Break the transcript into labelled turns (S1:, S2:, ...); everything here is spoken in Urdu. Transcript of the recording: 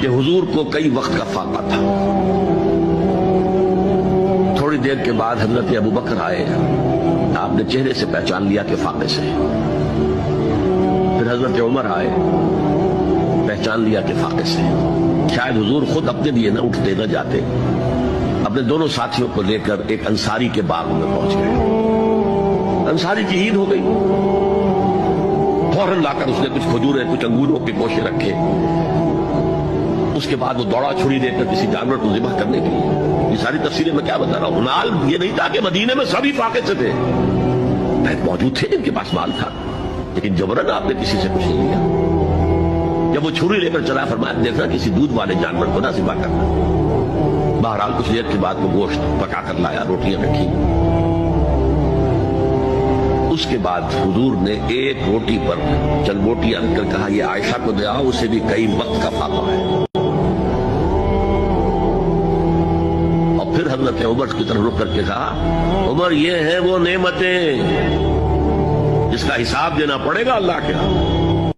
S1: کہ حضور کو کئی وقت کا فاقہ تھا۔ تھوڑی دیر کے بعد حضرت ابوبکر آئے، آپ نے چہرے سے پہچان لیا کہ فاقے سے۔ پھر حضرت عمر آئے، پہچان لیا کہ فاقے سے۔ شاید حضور خود اپنے لیے نہ اٹھتے نہ جاتے، اپنے دونوں ساتھیوں کو لے کر ایک انصاری کے باغ میں پہنچ گئے۔ انصاری کی عید ہو گئی، فوراً لا کر اس نے کچھ کھجوریں کچھ انگوروں کے گوشے رکھے۔ اس کے بعد وہ دوڑا چھری دے کر کسی جانور کو ذبح کرنے کے لیے۔ یہ ساری تفصیلیں میں کیا بتا رہا ہوں۔ مال یہ نہیں تھا کہ مدینے میں سبھی فاقے سے تھے، موجود تھے، ان کے پاس مال تھا، لیکن جبرن آپ نے کسی سے کچھ نہیں لیا۔ جب وہ چھری لے کر چلا، فرمایا دیکھنا کسی دودھ والے جانور کو نہ ذبح کرنا۔ بہرحال کچھ دیر کے بعد وہ گوشت پکا کر لایا، روٹیاں رکھی۔ اس کے بعد حضور نے ایک روٹی پر چند روٹیاں رکھ کر کہا یہ عائشہ کو دے آؤ، اسے بھی کئی وقت کا فاقہ ہے۔ اور پھر حضرت عمر کی طرف رخ کر کے کہا عمر یہ ہیں وہ نعمتیں جس کا حساب دینا پڑے گا اللہ کے ہاں۔